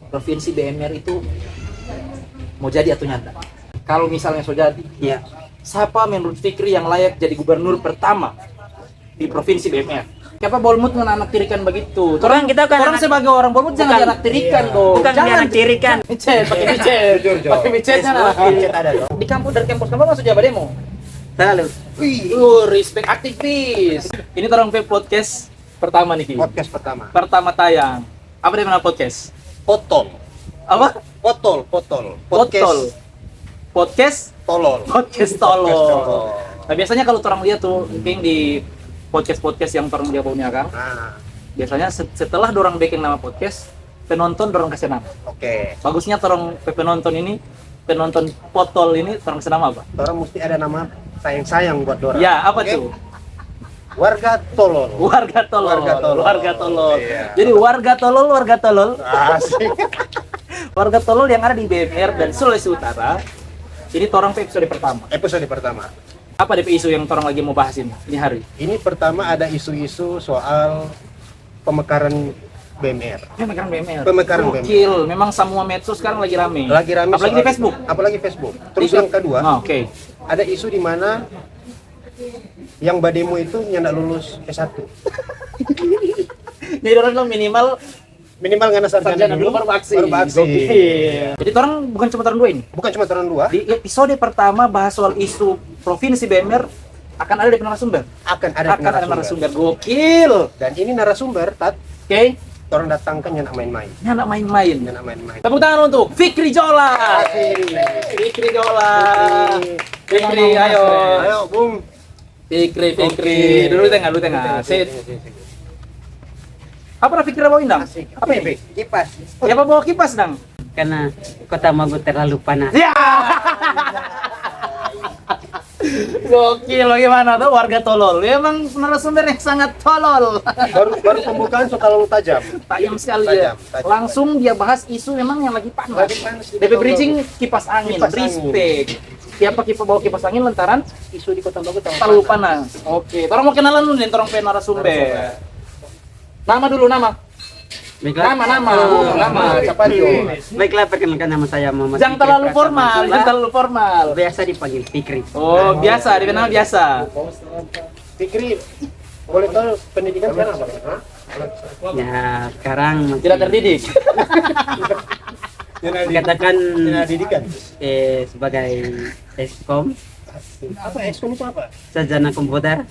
provinsi BMR itu mau jadi atau nyata? Kalau misalnya sudah jadi, Ya. siapa menurut Fikri yang layak jadi gubernur pertama di provinsi BMR? Siapa Bolmut anak tirikan begitu? Orang kita kan orang anak- sebagai orang Bolmut jangan Bukan. anak tirikan Iya. dong. Bukan Jangan anak tirikan. micet, pakai micet, Jujur. pakai micetnya lah. Micet ada dong. Di kampus dari kampus kamu masuk Jawa Demo. Selalu. Respect aktivis. Ini orang podcast pertama nih. Podcast pertama. Pertama tayang. Apa nama podcast? Potol. Apa? Potol. Potol. Podcast Podcast tolol. podcast Podcast tolol. tolol. Nah, biasanya kalau orang lihat tuh mungkin di podcast yang orang dia punya kan. Nah, Biasanya setelah dorang bikin nama podcast, penonton dorang kasih nama. oke. Bagusnya orang penonton ini, penonton potol ini orang kasih nama apa? Orang mesti ada nama sayang-sayang buat dorang. Ya, apa Oke? tuh? Warga tolol. Warga tolol. Warga tolol. Warga tolol. Iya. Jadi warga tolol. Asik. Warga tolol yang ada di BMR dan Sulawesi Utara. Ini torang episode pertama. Episode pertama. Apa DP isu yang torang lagi mau bahas ini hari? Ini pertama ada isu-isu soal pemekaran BMR. Pemekaran BMR. Pemekaran BMR. Gokil. Memang semua medsos sekarang lagi rame. Lagi rame Apalagi di soal- Facebook. Apalagi Facebook. Terus Di- yang kedua, Oke. ada isu di mana yang bademo itu nyendak lulus S1. Jadi orang bilang minimal Minimal ngana sarjana dulu baru aksi. Baru aksi. Gokil. Jadi orang bukan cuma tahun dua ini. Bukan cuma tahun 2, Di episode pertama bahas soal isu provinsi BMR akan ada di narasumber. akan ada Narasumber. Gokil. Dan ini narasumber, Oke. orang datangkan nyendak main-main. Ini anak main-main. Nyendak main-main. Tepuk tangan untuk Fikri Jola. Fikri Jola. Fikri, ayo. Ayo, Bung. Fikri. Oke. Dulu tengah. Sit. Apa Fikri bawa indang? Asik. Apa ini? Kipas. Ya apa bawa kipas dang? Karena kota Mago terlalu panas. Ya. Gokil, bagaimana tuh warga tolol? Emang narasumber yang sangat tolol. Baru pembukaan so terlalu tajam. Tajam sekali ya. Tajam. Langsung dia bahas isu memang yang lagi panas. Lagi panas di DP Kota Bridging Baru. kipas angin, Kipas respect. Siapa bawa kipas angin lantaran Isu di Kota Baru terlalu panas. Oke, orang mau kenalan dulu nih, orang pengen narasumber. Nama dulu nama. Baiklah. Nama. Siapa dia? Baiklah, perkenalkan nama saya Muhammad. Jangan Fikri terlalu Prasad formal, Mansula. jangan terlalu formal. Biasa dipanggil Fikri. Oh, biasa, dikenal biasa. Fikri, boleh tahu pendidikan sekarang apa? Hah? Ya, sekarang masih Tidak terdidik. dikatakan Pendidikan. sebagai Eskom, Apa Eskom itu apa? sarjana komputer,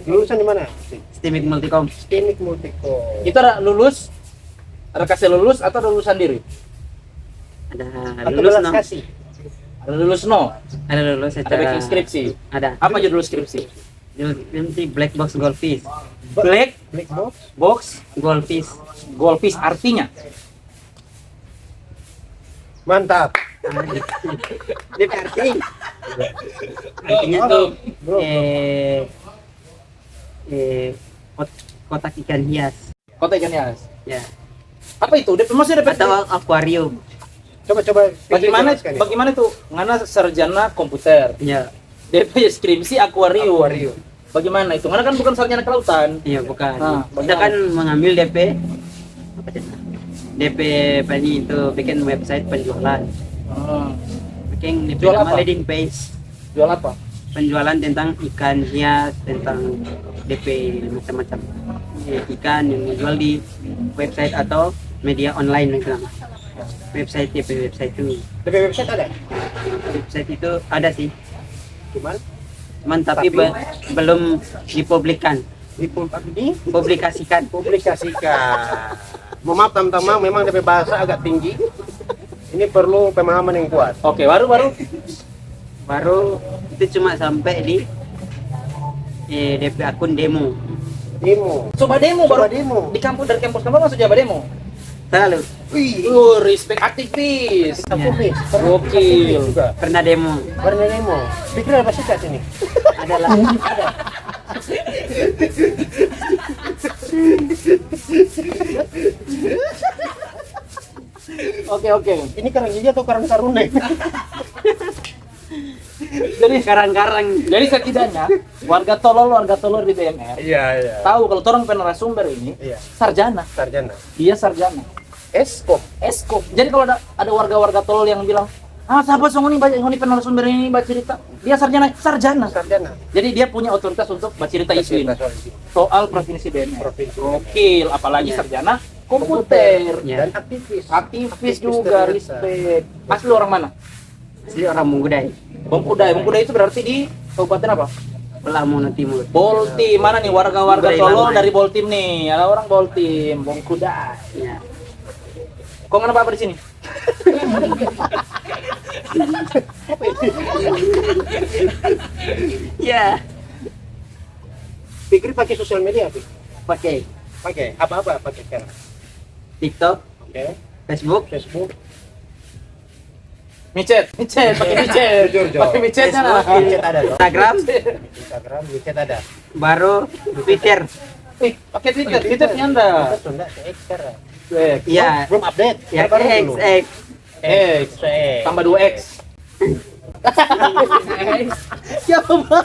Lulusan di mana? STIMIK Multikom. Teknik Multikom. Itu ada lulus, ada kasih lulus atau ada lulusan diri? Ada Atau lulus belas no? kasih. Ada lulus no, Ada lulus ada secara bikin skripsi. Ada. Apa judul skripsi? Nanti Black Box Goldfish. Black Black box. box Goldfish. goldfish artinya. Mantap. DP artinya tuh Bro. kotak ikan hias. Kota ikan hias. Ya. Apa itu? Maksudnya DP Atau akuarium. Coba Fikri bagaimana jelaskan ya. bagaimana itu? Ngana sarjana komputer. Ya. DP skripsi akuarium. Akuarium. Bagaimana itu? Ngana kan bukan sarjana kelautan. Iya, bukan. Nah, Kita kan mengambil DP apa itu? DP tadi itu bikin website penjualan. Bikin DP Jual nama apa? landing page. Jual apa? Penjualan tentang ikan hias, tentang DP macam-macam. Ikan yang dijual di website atau media online gitu. Website DP website itu. DP website ada? Website itu ada sih. Cuman Cuman tapi belum dipublikkan. Publikasikan. Publikasikan. Mohon maaf teman-teman, memang DP bahasa agak tinggi. Ini perlu pemahaman yang kuat. Oke, baru Baru itu cuma sampai di DP akun demo. Demo. coba demo Coba baru demo. di kampus dari kampus kamu masuk Jawa Demo. Selalu Wih. Respect aktivis. Aktivis. Gokil. Juga. pernah demo. Pernah demo. Fikri apa sih Kak, sini? Adalah Oke. Ini karang gigi atau karang taruna? jadi karang-karang. Jadi setidaknya warga tolol di BMR. Iya. Tahu kalau orang narasumber ini Iya. sarjana. Sarjana. Dia sarjana. Eskom. Eskom. Jadi kalau ada warga-warga tolol yang bilang, sahabat song ini narasumber ini baca cerita. Dia sarjana. Sarjana. Jadi dia punya otoritas untuk baca cerita isu ini. Soal provinsi BMR. Provinsi. Gokil, apalagi Iya. sarjana komputer. Ya. Dan Aktivis juga, ternyata. respect. Asli orang mana? Asli orang Mungudai, Bengkudai itu berarti di Kabupaten apa? Lamongan Timur. Boltim. Mana nih warga-warga Bengkudai tolol Lamongan. dari Boltim nih? Ada orang Boltim, Bengkudai. Ya. Kok kenapa apa di sini? Ya, Fikri pakai sosial media, Fikri? pakai Pakai apa pakai sekarang? TikTok, Oke. Facebook, Facebook. Micet, pakai micet. Jujur, Jo. Pakai micetnya Facebook, nah. WeChat ada dong. Instagram, Instagram, WeChat ada. baru Twitter. Pakai Twitternya Anda. Kita Sunda X sekarang. Ya, Belum update. ya Baru X, dulu. X. X tambah 2X. Siapa bang?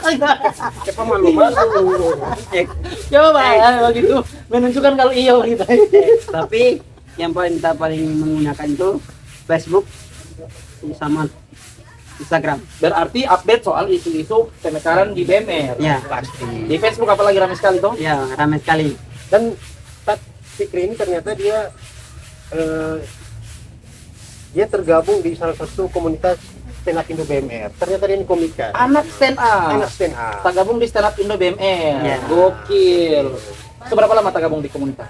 Siapa malu-malu? X. Siapa bang? Begitu menunjukkan kalau iya kita. Tapi yang kita paling menggunakan itu Facebook sama Instagram. Berarti update soal isu-isu pemekaran di BMR. Ya, Pasti. Di Facebook apalagi ramai sekali tuh. ya ramai sekali. Dan Tat Fikri ini ternyata dia tergabung di salah satu komunitas stand up Indo BMR. Ternyata dia ini komika. Anak stand Anak up. stand up. Tak gabung di stand up Indo BMR. Ya. Gokil. Seberapa lama tak gabung di komunitas?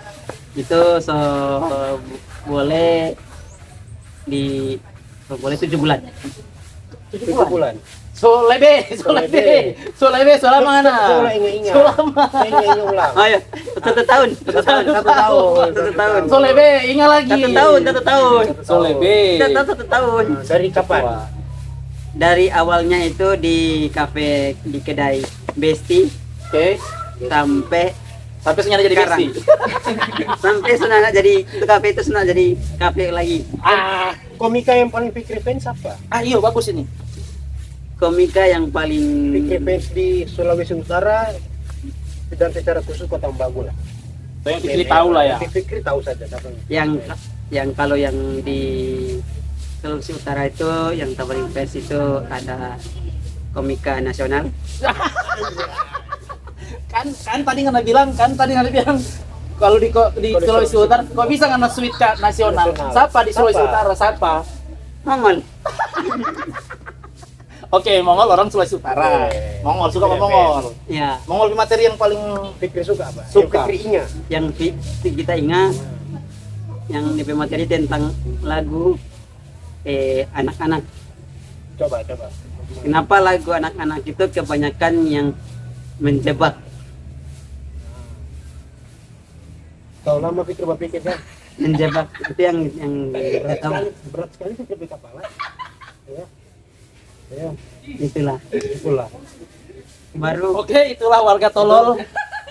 Itu boleh 7 bulan. 7 bulan. Solebe. Sola mana? Sola ingat-ingat. Solama. Saya ingat ulang. Oh ya, 1 tahun. 1 tahun. 1 tahun. Solebe, ingat lagi. 1 tahun. Solebe. 1 tahun. Dari kapan? Dari awalnya itu di kafe di kedai Besti Oke. sampai Sampai senyala jadi sekarang. besti. sampai sudah nggak jadi itu kafe itu sudah jadi kafe lagi. Komika yang paling Fikri fans apa? Iya bagus ini. Komika yang paling Fikri fans di Sulawesi Utara dan secara khusus Kota Ambagu lah. Yang Fikri tahu lah ya. Fikri tahu saja siapa yang kalau yang di Sulawesi Utara itu yang paling best itu ada komika nasional. kan tadi nggak bilang kalau di Sulawesi Utara kok bisa nggak sweet kak nasional? Siapa di Sulawesi Utara? Siapa? Mongol. Oke, Mongol orang Sulawesi Utara. Mongol suka sama Mongol. Ya, Mongol materi yang paling Fikri suka apa? Suka. Yang Fikri ingat. yang kita ingat yang DP materi tentang lagu anak-anak. Coba. Kenapa lagu anak-anak itu kebanyakan yang menjebak? Tahu lama Fikri berpikir kan? Menjebak itu yang Berat sekali Fikri di kepala. Ya, itulah. itulah. Baru Oke, itulah warga tolol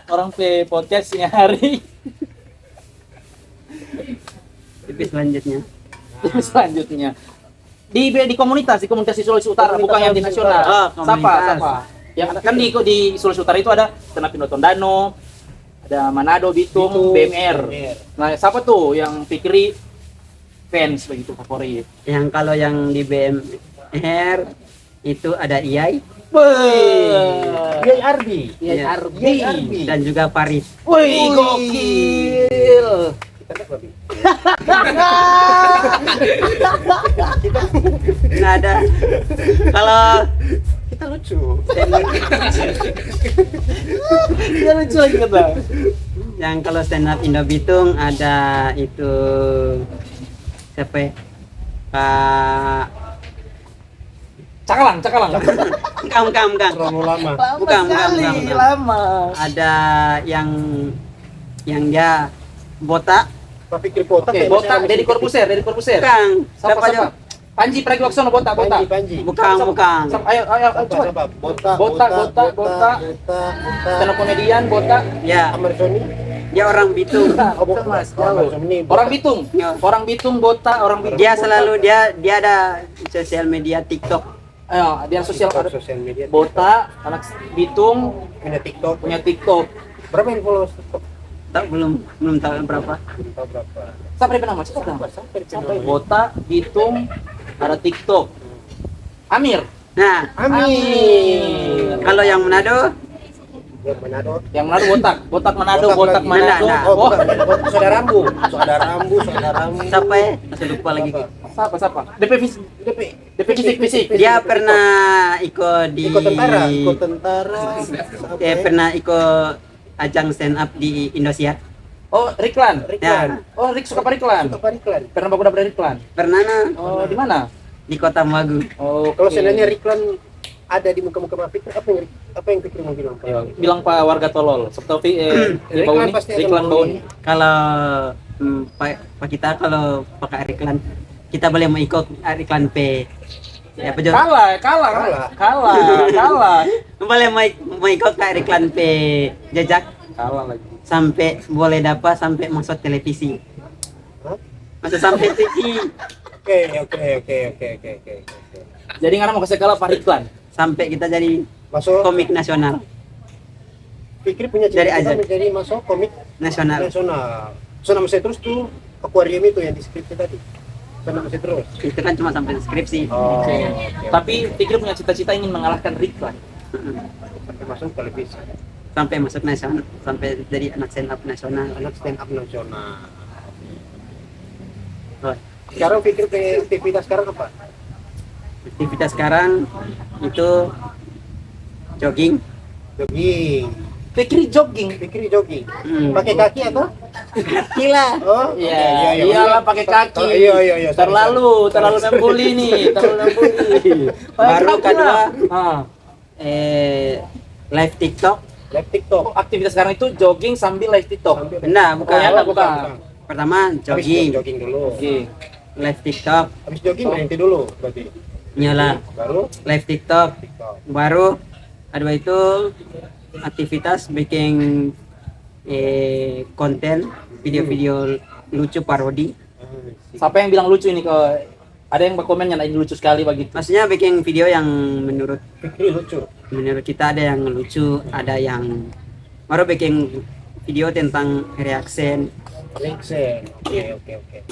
orang P podcastnya hari. tipe selanjutnya. Selanjutnya di komunitas di Sulawesi Utara, Komunitas bukan yang di Sulawesi nasional. Utara. Oh, komunitas. Siapa? Yang kan di Sulawesi Utara itu ada Tenapindo Tondano, ada Manado, Bitung, BMR. Nah, siapa tuh yang Fikri fans begitu favorit? Yang kalau yang di BMR itu ada Iyai, Yai Ardi. Iya. Ardi. dan juga Faris. Wih, gokil. Kita lihat babi. Nggak ada. Kalau Kita lucu. Dia lucu lagi kata. yang kalau stand up Indo Bitung ada itu siapa ya? Pak Cakalang. Bukan. Terlalu lama. Bukan. Lama. Ada yang dia botak. Pak Fikri Potak. Oke, botak Deddy Corbuzier. Bukan. Siapa? aja? Panji Pragiwaksono botak. Panji. Bukan. Ayo coba. Botak. Stand up komedian botak. Ya, Amar Sony. dia orang Bitung. Bukan Mas, Amar jauh. Sony. Orang Bitung. Ya. Orang Bitung botak, orang Bitung. Dia selalu dia ada sosial media TikTok. Ayo, dia sosial ada sosial media. Bota, anak Bitung Punya TikTok. punya TikTok. Berapa yang followers TikTok? Tak belum tahu berapa. Belum tahu berapa. Sampai nama cepat dah. Sampai Sampai Bota, Bitung, ada TikTok. Amir. Nah, Amin. kalau yang Manado, Yang Manado. Yang Manado botak Manado, botak lagi. Manado. Nah, Oh, bukan. Saudaramu. siapa ya? Masih lupa lagi. Siapa? DP fisik. Dia pernah ikut di Ikut tentara. pernah ikut ajang stand up di Indosiar. Oh, Riklan. Riklan. Oh, Rik suka Riklan. Riklan. Pernah baku dapet Riklan. Pernah nah, Oh, di mana? di Kota Magu. Oh, Kalau seandainya Riklan ada di muka-muka Mapik, apa yang Fikri mau bilang? bilang Pak warga tolol. Seperti bau Riklan ini, pasti ada Riklan bau ini. Kalau Pak kita kalau pakai iklan, kita boleh mau ikut iklan P. Ya, apa Jo? Kalah. Boleh mau ikut ke iklan P jejak Kalah lagi. sampai boleh dapat sampai masuk televisi. Hah? Masuk sampai TV. Oke. Jadi ngarang mau kasih kalah Pak Riklan. Sampai kita jadi Masuk komik nasional. Fikri punya Dari cita-cita azan. menjadi masuk komik Nasional. nasional. So nama saya terus tuh akuarium itu yang di skripsi tadi. So nama saya terus. Itu kan cuma sampai skripsi. Oh, Tapi Fikri punya cita-cita ingin mengalahkan Riklan. sampai masuk televisi. Sampai masuk nasional, sampai jadi anak stand up nasional. Anak stand up nasional. Oh, Sekarang Fikri punya aktivitas sekarang apa? aktivitas sekarang itu jogging. Jogging. Fikri jogging. Fikri jogging. Hmm. Pakai kaki atau? Gila. Oh, Iya, iyalah pakai kaki. Oh, iya. Terlalu membuli nih, terlalu membuli. Baru kedua, Ah, live TikTok. live TikTok. Aktivitas sekarang itu jogging sambil live TikTok. Benar, bukan. Oh, bukan. Pertama jogging, Jogging dulu. Oke. live TikTok, Habis jogging berhenti dulu berarti. nyala Baru live TikTok, TikTok. baru kedua itu aktivitas bikin konten video-video lucu parodi. Siapa yang bilang lucu ini ke ada yang berkomen nyanain lucu sekali begitu. Maksudnya bikin video yang menurut Fikri lucu. kita ada yang lucu, ada yang baru bikin video tentang reaction, Reaction. Oke.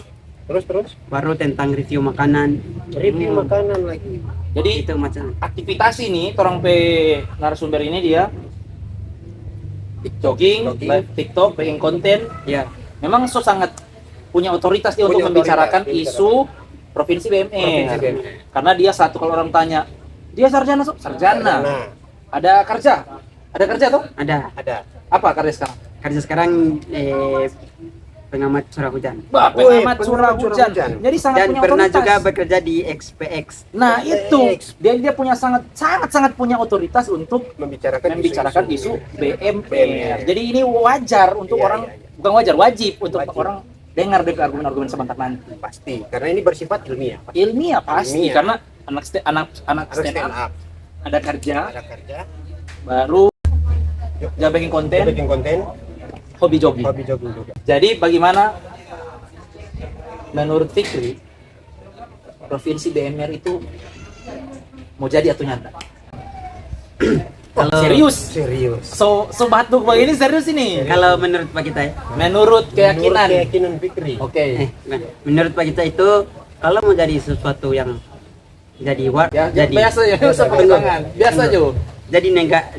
Terus baru tentang review makanan. review makanan lagi. Jadi Itu macam aktivitas ini orang narasumber ini dia jogging, Jogging. live TikTok, bikin konten. ya. Memang sangat punya otoritas dia Punya untuk membicarakan otoritas, isu Provinsi BMR. Provinsi BMR. Karena dia satu kalau orang tanya, dia sarjana, sarjana. Nah, Ada kerja? Ada kerja tuh? ada Apa kerja sekarang? kerja sekarang pengamat curah hujan. Bah, Wih, pengamat curah hujan. Jadi sangat Dan punya pernah otoritas. juga bekerja di XPX. Nah, itu dia punya sangat punya otoritas untuk membicarakan isu BMR. Jadi ini wajar untuk Iya, orang, iya. bukan wajar, wajib untuk Wajib. orang dengar dari argumen-argumen sebentar nanti. pasti karena ini bersifat ilmiah. Ilmiah pasti Ilmiah. karena anak Harus stand stand up up, ada kerja, ada kerja, baru dia bikin konten, bikin konten, hobi jogging. hobi jogging juga. Jadi bagaimana menurut Fikri Provinsi BMR itu mau jadi atau nyata? Kalau- Serius? Serius. So batuk begini serius ini. Kalau menurut Pak kita ya, Menurut keyakinan. Menurut keyakinan Fikri. Oke. nah, menurut Pak kita itu kalau mau jadi sesuatu yang jadi Ya, jadi biasa aja, biasa pakai tangan. Biasa aja. jadi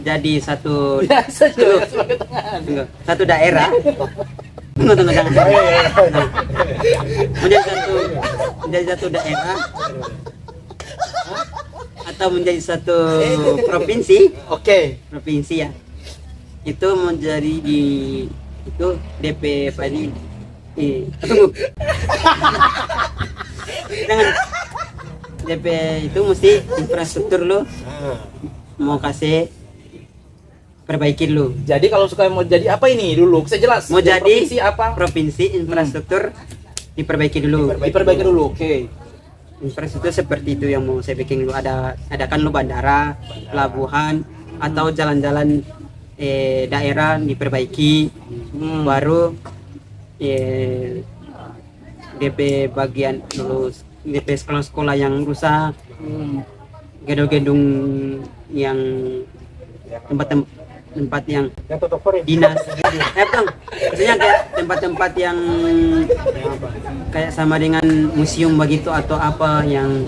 jadi satu Biasa aja, biasa pakai tangan. tunggu, satu daerah. Tunggu jangan. Oh, iya. menjadi satu daerah atau menjadi satu provinsi Oke. ya itu menjadi itu DP apa ini tunggu jangan DP itu mesti infrastruktur lo Ah, mau kasih perbaikin lo Jadi kalau suka mau jadi apa ini dulu? Saya jelas. mau jadi provinsi apa? provinsi infrastruktur diperbaiki dulu. Diperbaiki dulu. Oke. Infrastruktur seperti itu yang mau saya bikin dulu, ada kan lo bandara, pelabuhan atau jalan-jalan daerah diperbaiki, baru DP bagian dulu DP sekolah-sekolah yang rusak gedung-gedung yang tempat yang Yang tutup dinas bukan. Maksudnya kayak tempat-tempat yang kayak sama dengan museum begitu atau apa yang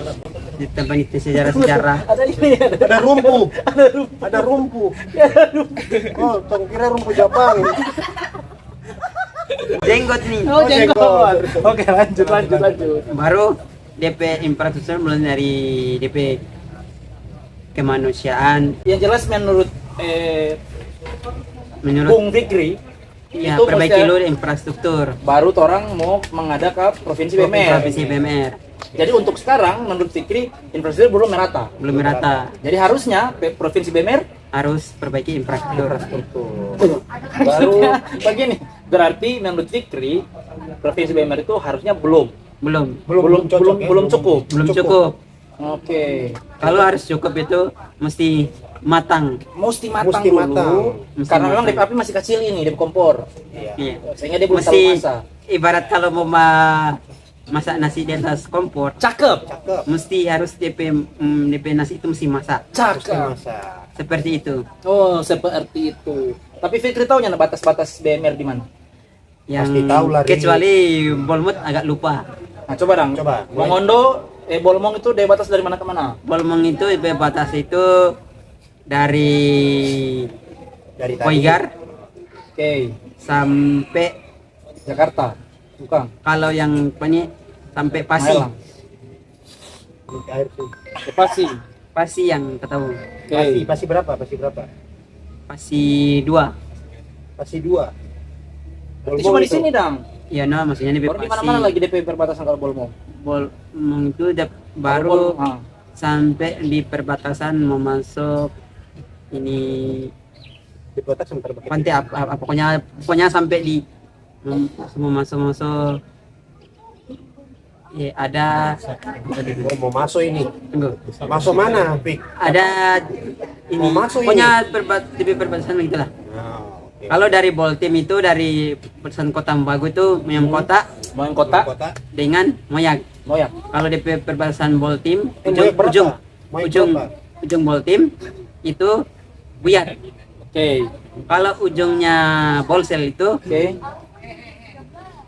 di tempat itu sejarah-sejarah. Ada ini, Ada rumpu. Ada rumpu. Oh, tong kira rumpu Jepang. Jenggot nih. Oh, jenggot. Oke, lanjut. Baru DP infrastruktur mulai dari DP kemanusiaan, Yang jelas menurut menurut Bung Fikri ya itu perbaiki maksudnya dulu infrastruktur baru orang mau menghadap ke provinsi BMR. provinsi BMR Jadi untuk sekarang menurut Fikri infrastruktur belum merata. belum merata, Jadi harusnya provinsi BMR harus perbaiki infrastruktur. baru begini. Berarti menurut Fikri provinsi BMR itu harusnya belum cukup. Belum cukup. Oke. Kalau harus cukup itu mesti matang. Mesti matang Mesti dulu. matang. Mesti Karena memang matang. DP api masih kecil ini, DP kompor. Iya. Sehingga dia belum Mesti terlalu masak. ibarat kalau mau masak nasi di atas kompor, Cakep. mesti harus DP nasi itu mesti masak. Cakep. Seperti itu. Oh, seperti itu. Tapi Fikri tahu nggak batas-batas BMR di mana? Yang Pasti tahu lah, Ri. kecuali Bolmut agak lupa. Nah, coba dong. Coba. Mongondo, Bolmong itu dia batas dari mana ke mana? Bolmong itu batas itu dari Dari tadi. Poigar Oke. sampai Jakarta. Bukan. kalau yang ini sampai Pasi. Malang. Air tuh. Pasi. Pasi yang ketahu. Oke. Pasti berapa? Pasti berapa? Pasi 2. Pasti 2. Berarti cuma di sini dong. Iya, no, maksudnya ini Baru di mana-mana lagi DP perbatasan kalau Bolmong. Bolmong itu baru Ah. sampai di perbatasan mau masuk ini Di kotak sebentar pakai. pantai apa pokoknya sampai di mau masuk ya ada Oh, mau masuk ini. tunggu Masuk mana, Pik? ada ini Mau masuk pokoknya di perbatasan gitu lah. Oke. Kalau dari Boltim itu dari perbatasan Kota Mbagu itu Moyang Kota Moyang Kota, Kota. dengan Moyang. Moyang. Kalau di perbatasan Boltim Moyang berapa? Moyang berapa? ujung Boltim itu Buyar. Oke. Kalau ujungnya Bolsel Oke.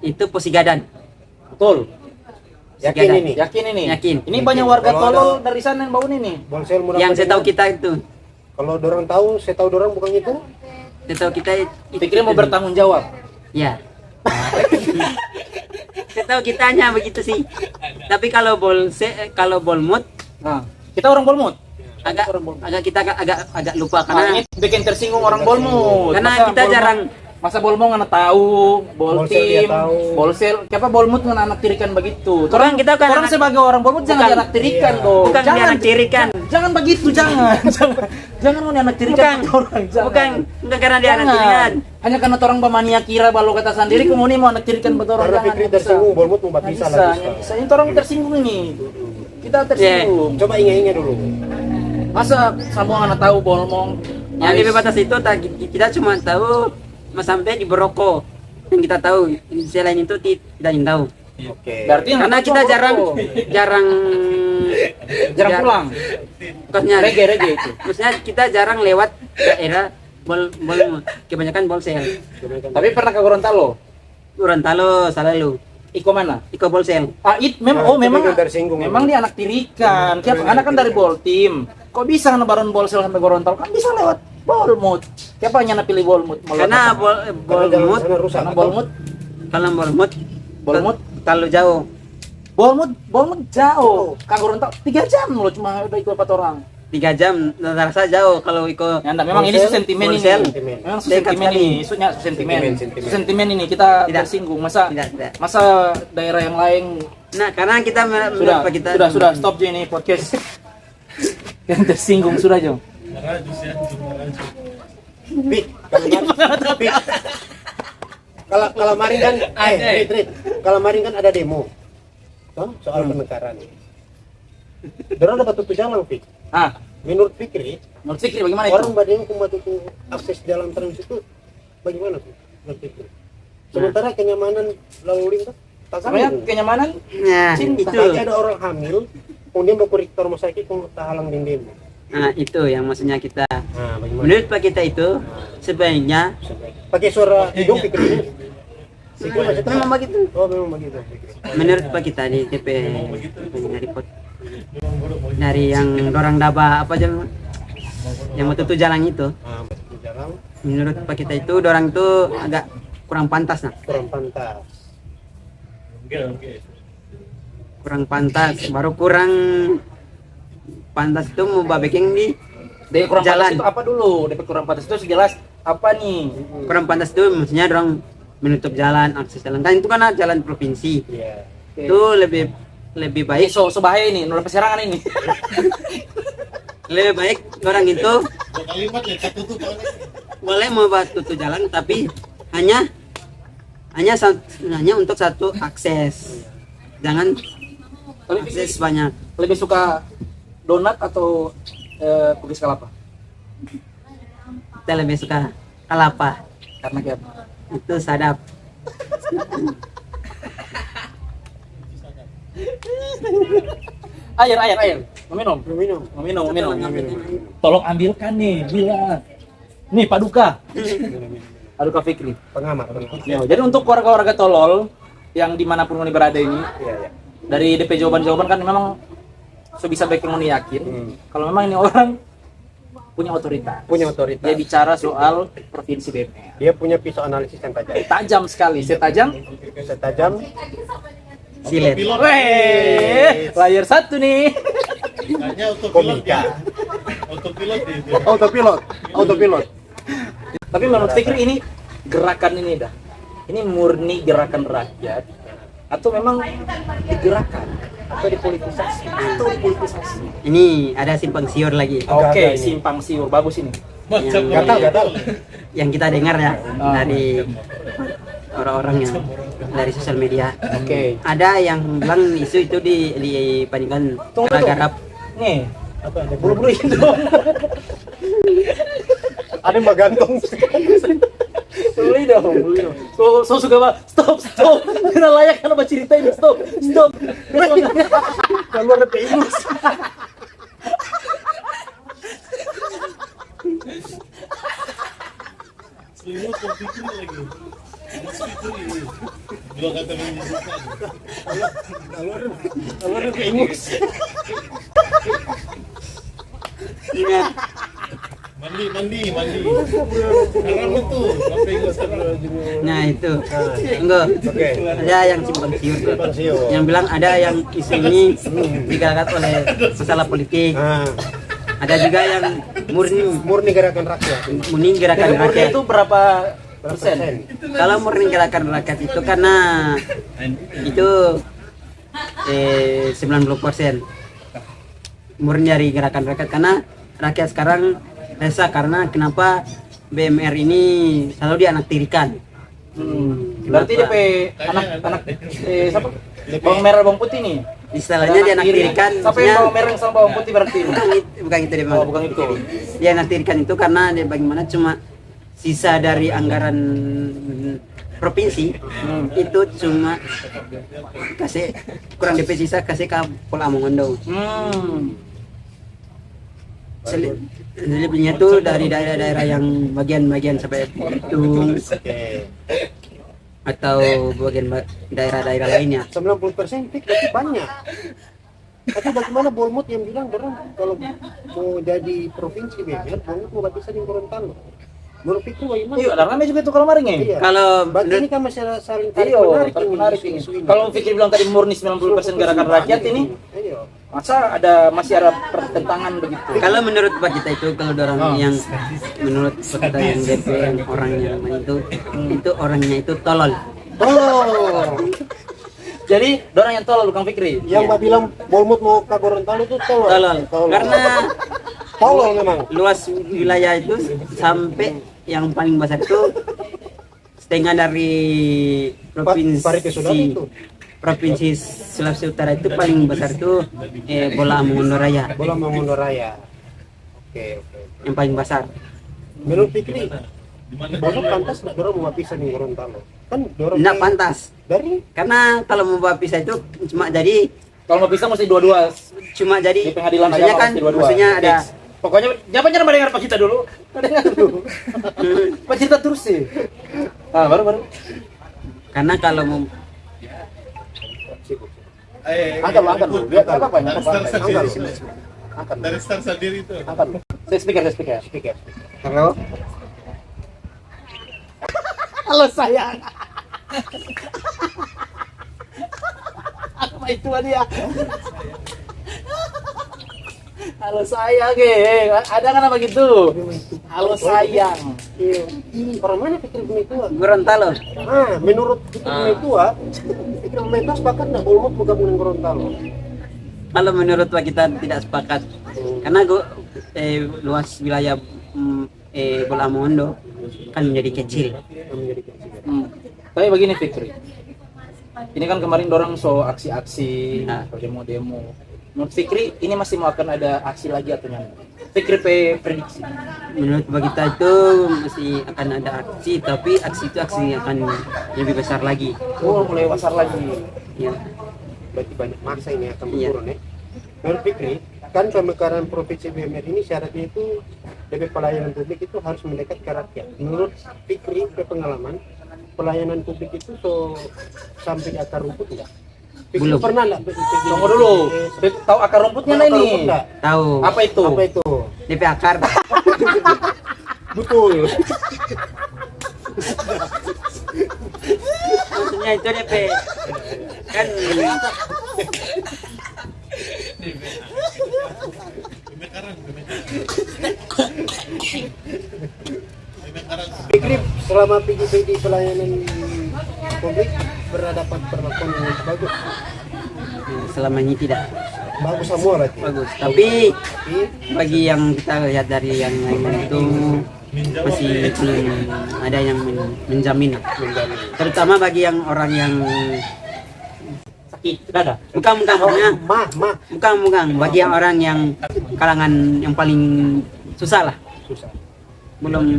itu Posigadan. Betul. Yakin ini? Yakin ini? Yakin. Ini banyak warga Kalau tolol ada- dari sana yang bangun ini. Bolsel murah Yang saya tahu Madinah. kita itu, Kalau dorang tahu, saya tahu dorang bukan itu. saya tahu kita Fikri mau bertanggung jawab. Ya. Saya tahu kitanya begitu sih. Tapi kalau kalau Bolmut Nah, kita orang Bolmut. agak lupa Nah, karena ini bikin tersinggung orang Bolmut. karena Masa kita jarang masa Bolmong anak tahu, Bolsel dia Boltim, tahu. Bolsel, siapa Bolmut ngan anak tirikan begitu. Orang kita kan orang anak- sebagai orang Bolmut jangan Bukan. anak tirikan Iya. dong. bukan jangan anak tirikan. Jangan begitu, jangan. jangan mau anak tirikan Bukan. orang. Jangan. Bukan karena dia anak tirikan. Hanya karena orang pemania kira balu kata sendiri kemudian mau anak tirikan betul orang. Karena Jangan, Fikri nggak bisa. tersinggung, Bolmut mau Nggak bisa bisa, lagi. nggak bisa. Ini orang tersinggung ini. Kita tersinggung. Coba ingat-ingat dulu. Masa semua anak tahu Bolmong? Yang di batas itu kita cuma tahu sampai di Beroko yang kita tahu. Selain itu tidak yang tahu. Oke. Berarti yang Karena tahu kita cuma jarang Boroko. jarang jarang pulang. Maksudnya Rege itu. maksudnya kita jarang lewat daerah Bolmut. Kebanyakan Bolsel. Tapi pernah ke Gorontalo? Gorontalo selalu. Iko mana? Iko Bolsel. Memang Nah, itu memang bikin tersinggung. memang dia anak tirikan. Siapa? Anak kan dari Boltim. Kok bisa nebaran Bolsel sampai Gorontalo? Kan bisa lewat Bolmut. Siapa yang pilih Bolmut? Karena Karena jalan Bolmut sana rusak. Karena Bolmut, kalau Bolmut, terlalu jauh. Bolmut jauh. Ke Gorontalo 3 jam loh cuma udah ikut 4 orang. 3 jam rasa jauh kalau Iko. Ya, enggak, memang ini Bolsel, sentimen ini. Bolsel. Memang Dekat sentimen sekali. ini, isunya sentimen. Sentimen. Sentimen ini kita Tidak. tersinggung. Masa Tidak. masa daerah yang lain Nah, karena kita sudah stop aja ini podcast. Yang tersinggung sudah Jo. Pik, kalau kemarin kan, kalau kemarin kan ada demo, toh, soal penekaran. Dorang dapat tutup jalan, Pik. Ah, Menurut Fikri, menurut Fikri bagaimana itu? orang badeng cuma tutup akses jalan trans itu, bagaimana Pik? Menurut Fikri. Sementara kenyamanan lalu lintas tak Sebenarnya ganggu. kenyamanan Nah, Cinta. itu Tapi ada orang hamil kemudian mau korrektor mau sakit kung tahalang din demo. Nah, itu yang maksudnya kita. Nah, bagaimana? Menurut Pak kita itu sebaiknya Pakai suara hidung Fikri. Fikri maksudnya memang begitu. Oh, memang begitu. Fikri. Menurut Pak kita di TP dari pot dari yang dorang daba apa aja yang mau tutup jalan itu. Ah, betul jalan Menurut Pak kita itu dorang tuh agak kurang pantas nah. kurang pantas. Kurang pantas, baru kurang pantas itu mau babeking di Dari kurang jalan. pantas itu apa dulu? Dari kurang pantas itu jelas apa nih? Kurang pantas itu maksudnya dorang menutup jalan, akses jalan. Kan itu kan jalan provinsi. Iya. Itu lebih baik, So bahaya ini, menurut perserangan ini. lebih baik orang itu kalimat ya tertutup boleh mau buat tutup jalan tapi hanya untuk satu akses. Jangan akses banyak. Lebih suka donat atau kukis kelapa? Kita lebih suka kelapa. Karena kayak apa? Itu sadap. Air. Meminum. Tolong ambilkan nih, bila. Nih Pak Duka. Pak Duka Fikri. Pengamat. Ya, jadi untuk warga-warga tolol yang dimanapun kalian berada ini, Iya. dari DP jawaban-jawaban kan memang sebisa baik yang yakin. Kalau memang ini orang punya otoritas. Punya otoritas. Dia bicara soal provinsi BMR. Dia punya pisau analisis yang tajam. Tajam sekali, setajam. Setajam Silet. Weh, layar satu nih. hanya autopilot komika. ya autopilot itu Autopilot. Tapi menurut Fikri ini gerakan ini dah. Ini murni gerakan rakyat atau memang digerakkan atau dipolitisasi? Ini ada simpang siur lagi. Oke, Agak ini. simpang siur bagus ini. macam Gatal. Yang kita dengar ya dari orang-orang yang dari sosial media. Oke. Ada yang bilang isu itu dibandingkan Tunggu. garap. Nih, Apa ada bulu-bulu itu. Ada yang gantung. Beli dong. So suka banget. Stop. Tidak layak karena baca cerita ini. Stop. Keluar dari Inggris. selimut kau pikir lagi Mas Fikri dua kata menyebutkan Keluar dari Inggris. Ingat, mandi karena betul sampai ingat nah itu. Enggak. Oke. Ada yang simpang siur. Simpang siur. Yang bilang ada yang isu ini digalakkan oleh masalah politik. Nah, Ada juga yang murni gerakan rakyat. murni gerakan Dari rakyat. itu berapa Berapa persen? Kalau murni gerakan rakyat itu karena itu 90% murni dari gerakan rakyat karena rakyat sekarang resah karena kenapa BMR ini selalu dianaktirikan. Berarti DP anak siapa? Bawang merah bawang putih nih. Istilahnya dianaktirikan, Siapa yang bawang merah yang sama bawang putih berarti ini? bukan itu dia Oh, bukan itu. dianaktirikan itu karena dia bagaimana cuma sisa dari anggaran provinsi itu cuma kasih kurang DP sisa kasih ke Pola Mongondo. Selebihnya tuh dari daerah-daerah yang bagian-bagian sampai Bitung Oke. atau bagian daerah-daerah lainnya. 90% fix berarti banyak. Tapi bagaimana Bolmut yang bilang kalau mau jadi provinsi BMR, Bolmut mau bisa di Gorontalo. Menurut Fikri bagaimana? Iya, ada ramai juga itu kalau maring ya. Iya. Kalau Berarti ini menurut kan masih saling tarik Iya, menarik tarik ini, menarik ini. isu ini. Kalau Fikri bilang tadi murni 90% gerakan rakyat ini, Iya. masa masih ada pertentangan begitu? kalau menurut Pak kita itu kalau orang yang menurut Pak kita yang DP yang orangnya namanya itu orangnya itu tolol. Oh, Jadi, orang yang tolol bukan Fikri. yang Mbak bilang Bolmut mau ke Gorontalo itu tolol. Tolol. Karena tolol memang. luas wilayah itu sampai yang paling besar itu setengah dari Parike Sudara itu. provinsi Sulawesi Utara itu paling besar itu Bola Mongondo Raya Bola Mongondo Raya. Oke. yang paling besar. Menurut Fikri, Bolmut pantas dorong mau pisah di Gorontalo. Kan dorong Tidak pantas dari karena kalau mau pisah itu cuma jadi Kalau mau pisah mesti dua-dua. Cuma jadi Di pengadilan maksudnya agama kan mesti dua-dua. maksudnya ada Fix. Pokoknya jangan dengar Pak Cita dulu. Dengar dulu. Pak Cita terus sih. Ah, baru. karena kalau mau Angkat lu. Lihat apa banyak. Star Angkat. sendiri. Angkat. Dari star sendiri itu. Angkat. Saya speaker. halo Halo sayang. Apa itu dia? Halo sayang, ada kan apa gitu? Halo sayang. Ini orang mana pikir Metua? Gorontalo. Menurut pikir Metua, pikir Metua sepakat nggak Bolmot bergabung dengan Gorontalo? Kalau menurut kita tidak sepakat karena luas wilayah Bola Mondo kan menjadi kecil. Tapi begini Fikri. Ini kan kemarin dorang so aksi-aksi, Nah. demo-demo. Menurut Fikri ini masih mau akan ada aksi lagi atau nyampe? Fikri prediksi. Menurut kita itu masih akan ada aksi, tapi aksi itu aksi yang akan lebih besar lagi. Oh, mulai besar lagi. Ya. Berarti banyak masa ini akan Iya. berturun ya. Menurut Fikri, kan pemekaran provinsi BMR ini syaratnya itu DP pelayanan publik itu harus mendekat ke rakyat. Menurut Fikri, pengalaman pelayanan publik itu sampai akar rumput enggak? Fikri Belum. pernah enggak? Tunggu dulu. Tahu akar rumputnya lah ini. Tahu. Apa itu? Apa itu? DP akar. Betul. Maksudnya itu DP kan Fikri selama PGP di pelayanan publik berhadapan perlakuan yang bagus. selama ini tidak Bagus semua berarti. bagus. Tapi Tapi bagi yang kita lihat dari yang lain itu masih belum ada yang menjamin. menjamin. Terutama bagi yang orang yang Sakit, dada. bukan maksudnya bukan bagi yang orang yang kalangan yang paling susah lah, Susah. belum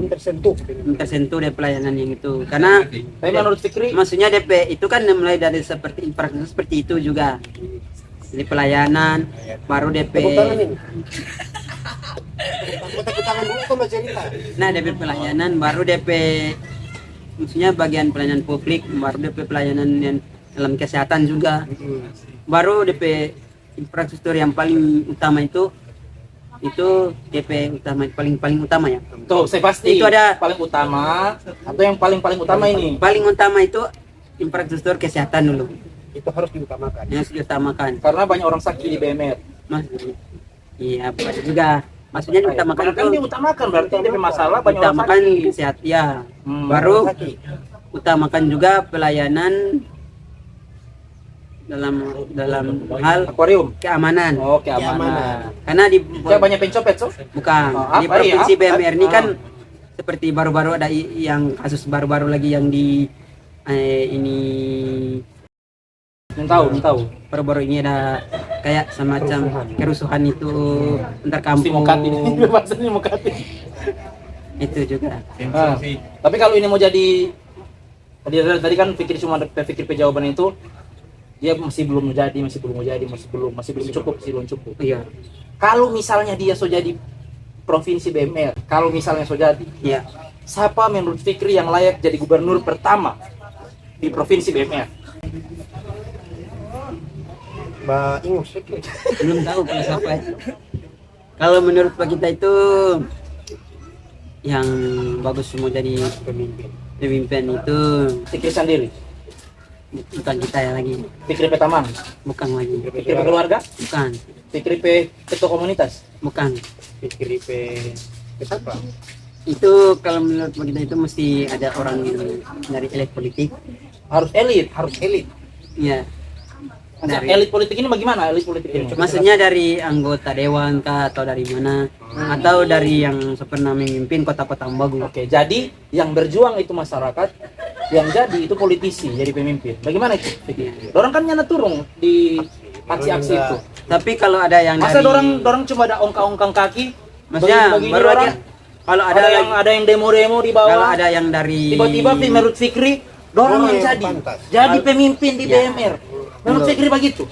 Tersentuh. tersentuh dari pelayanan yang itu karena Tapi menurut Fikri, maksudnya DP itu kan mulai dari seperti infrastruktur seperti itu juga, jadi pelayanan baru DP. Tepuk tangan ini. Tepuk tangan dulu kok Mas cerita. Nah, DP pelayanan baru DP maksudnya bagian pelayanan publik, baru DP pelayanan yang dalam kesehatan juga, baru DP infrastruktur yang paling utama itu DP utama paling utama ya. tuh saya pasti Itu ada- paling utama atau yang paling utama ini. Paling utama itu infrastruktur kesehatan dulu Itu harus diutamakan. yang harus diutamakan. Karena banyak orang sakit di BMR. Mas, iya apa juga. Maksudnya diutamakan Kan itu diutamakan berarti DP masalah banyak orang utamakan sakit. kesehatan ya. Baru Baru utamakan juga pelayanan dalam hal akuarium. keamanan. Oh, keamanan. Karena di Kayak banyak pencopet, so. bukan Oh, di apa ya? provinsi BMR ini Ah. kan seperti baru-baru ada yang kasus baru-baru lagi yang di ini Yang tahu. baru-baru ini ada kayak semacam kerusuhan itu antar Mesti kampung mukat ini. Bahasanya mukat ini. itu juga. Ah, tapi kalau ini mau jadi tadi kan pikir cuma berpikir jawaban itu dia masih belum cukup. Iya. Kalau misalnya dia so jadi provinsi BMR, kalau misalnya so jadi, Iya. siapa menurut Fikri yang layak jadi gubernur pertama di provinsi BMR? Mbak Ingus. Belum tahu kalau siapa itu. Kalau menurut kita itu yang bagus mau jadi pemimpin itu Fikri sendiri, bukan kita ya lagi, Fikri Petaman, bukan lagi, Fikri P keluarga, bukan, Fikri P ketua komunitas. bukan. Fikri siapa? Itu kalau menurut kita itu mesti ada orang dari elit politik. Harus elit. Ya. Dari, Elit politik ini bagaimana? Elit politik ini? maksudnya dari anggota dewan kah atau dari mana? Atau dari yang pernah memimpin kota-kota bagus. Oke, jadi yang berjuang itu masyarakat, yang jadi itu politisi, jadi pemimpin. Bagaimana itu? Dorang kan nyana turun di aksi-aksi itu. Tapi kalau ada yang Masa dari dorang cuma ada ongkang-ongkang kaki? maksudnya Bagi-bagi baru orang, aja kalau ada yang demo-demo di kalau bawah. ada yang dari Tiba-tiba menurut Fikri, dorang Orang yang yang jadi pantas. jadi pemimpin di Ya. BMR. Menurut Fikri begitu.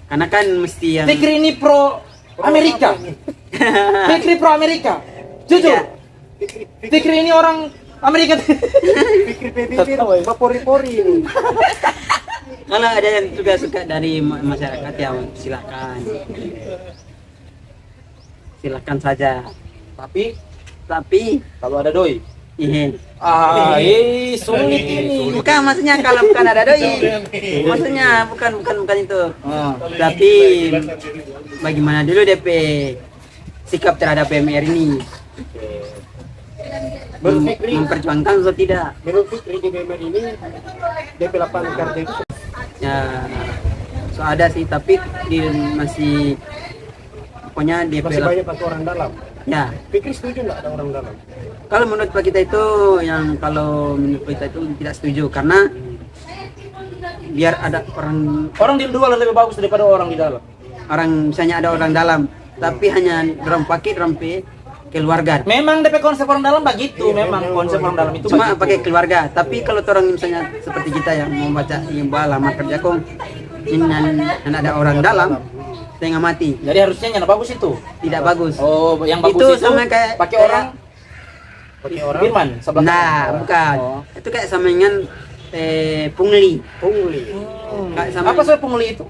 Karena kan mesti yang Fikri ini pro Amerika. Fikri pro Amerika. Jujur. Iya. Fikri ini orang Amerika. Fikri bibir pori-pori ini. Kalau ada yang juga suka dari masyarakat ya silakan saja. Tapi Kalau ada doi. iya. Sulit ini. Bukan maksudnya kalau bukan ada doi. Maksudnya bukan itu. Tapi bagaimana dulu DP sikap terhadap BMR ini? Menurut Fikri, Memperjuangkan atau tidak? menurut Fikri di BMR ini DP lapangan kerja itu Ya, so ada sih, tapi masih pokoknya DP masih banyak satu orang dalam. ya. Fikri setuju nggak ada orang dalam? Kalau menurut Pak kita itu kalau menurut kita itu tidak setuju karena biar ada Orang di luar lebih bagus daripada orang di dalam. misalnya ada orang dalam tapi hanya dorong keluarga. Memang DP konsep orang dalam begitu, memang konsep orang dalam itu Cuma begitu. pakai keluarga, tapi kalau orang misalnya seperti kita yang mau baca lamar kerja kong ini ada orang dalam setengah mati, Jadi harusnya yang bagus itu. tidak bagus. Oh, yang bagus Itu itu, sama kayak- pakai kayak- orang Pakai orang Firman sebelah Nah, kanan. bukan. Oh. Itu kayak sampingan pungli. pungli. Kayak sama Apa soal pungli itu?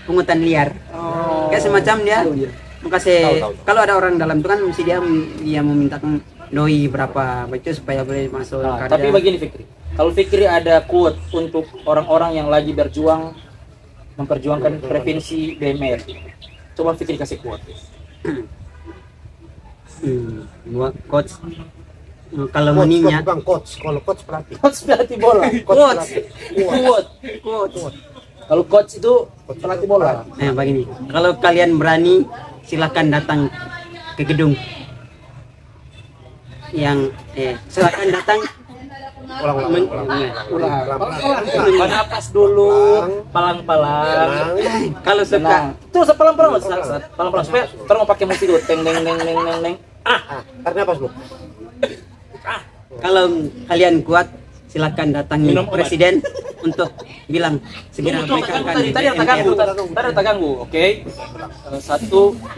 pungutan liar. Oh. Kayak semacam dia. Makasih. Tahu. Kalau ada orang dalam itu kan mesti dia meminta doi berapa begitu supaya boleh masuk Nah, kerja. tapi begini Fikri. Kalau Fikri ada quote untuk orang-orang yang lagi memperjuangkan prevensi BMR. Coba Fikri kasih quote. Buat coach kalau Coach, meninya bukan coach. Kalau coach pelatih. Coach pelatih bola. Coach. Quote. Kalau coach itu pelatih bola. begini. Kalau kalian berani silakan datang ke gedung yang silakan datang Napas dulu, palang-palang. kalau suka Tuh sepalang-palang, palang-palang supaya orang mau pakai musik dulu, teng teng teng teng teng teng. Tarik nafas lu. kalau kalian kuat silakan datangi Minum obat. presiden untuk bilang segera Tunggu, mereka akan tadi ada ganggu, tadi ada ganggu, oke? 1,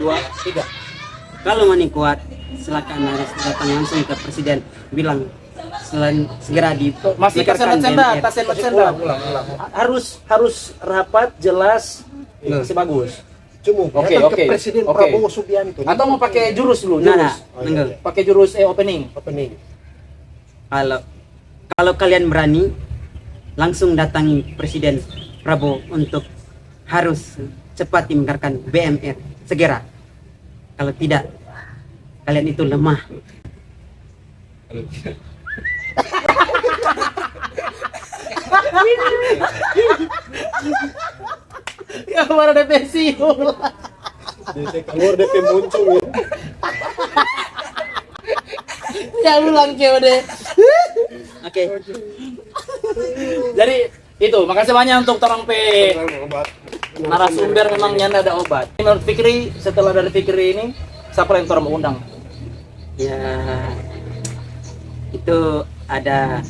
2, 3. kalau mani kuat silakan harus datang langsung ke presiden bilang segera Masih BMR. senda. Harus rapat, jelas, masih bagus. Cuma Oke, datang oke, ke Presiden oke. Prabowo Subianto. Atau mau pakai jurus dulu, Nah, jurus. enggak. Pakai jurus opening. opening. Kalau kalian berani langsung datangi Presiden Prabowo untuk harus cepat dimengerkan BMR segera. Kalau tidak, kalian itu lemah. Ya mana depresi. Jadi keluar DP muncul ya. Ya ulang cewek deh. Oke. Jadi itu, makasih banyak untuk Torong P. Narasumber memang nyanda ada obat. Menurut Fikri, setelah dari Fikri ini, siapa yang Torong mau undang? Ya, itu ada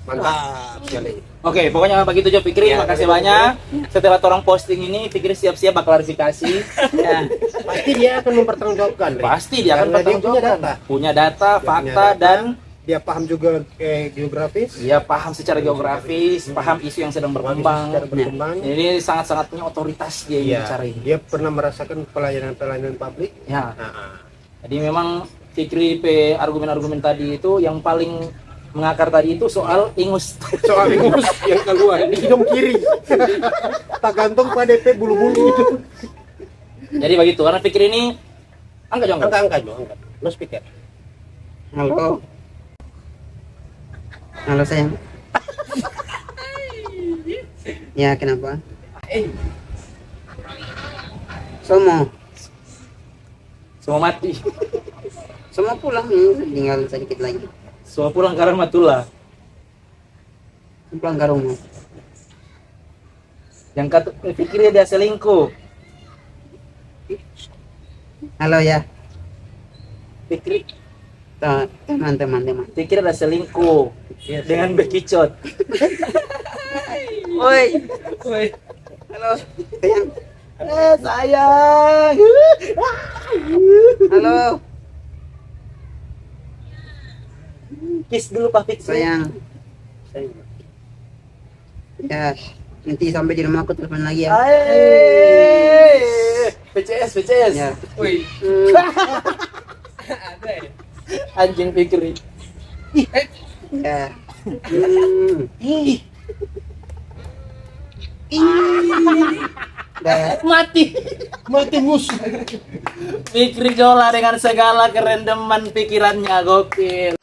Mantap sekali. Oke, pokoknya begitu aja Fikri, Ya, makasih banyak. Setelah Torong posting ini, Fikri siap-siap bakal klarifikasi. ya, Pasti dia akan mempertanggungjawabkan. Ri. Pasti dia akan Karena dia bertanggung punya jawab. data. Punya data, Dia fakta, punya data, dan dia paham juga geografis. dia paham secara geografis, paham isu yang sedang berkembang. Secara berkembang. Jadi sangat-sangat punya otoritas dia Iya, bicara ini. dia pernah merasakan pelayanan publik. Ya, Nah, jadi memang Fikri argumen-argumen tadi itu yang paling mengakar tadi itu soal ingus. soal ingus yang keluar di hidung kiri. Tak gantung pada DP bulu-bulu itu. Jadi begitu, karena Fikri ini angkat jangan. Angkat Jo, angkat. No speaker. halo. Halo sayang. Ya, kenapa? Semua mati. Semua pulang nih, tinggal sedikit lagi. Semua pulang karena matula. Pulang ke rumah. Yang kata Fikri dia selingkuh. Halo ya. Fikri Teman-teman. Pikir ada selingkuh dengan bekicot. Woi, Woi, halo. Sayang. sayang. Halo, Kiss dulu Pak Fikri. sayang. Ya, nanti sampai di rumah aku telepon lagi ya. PCS, PCS. Ya. Wih. Anjing Fikri. Ya. Dah. Mati musuh. Fikri Jola dengan segala kerendeman pikirannya, gokil.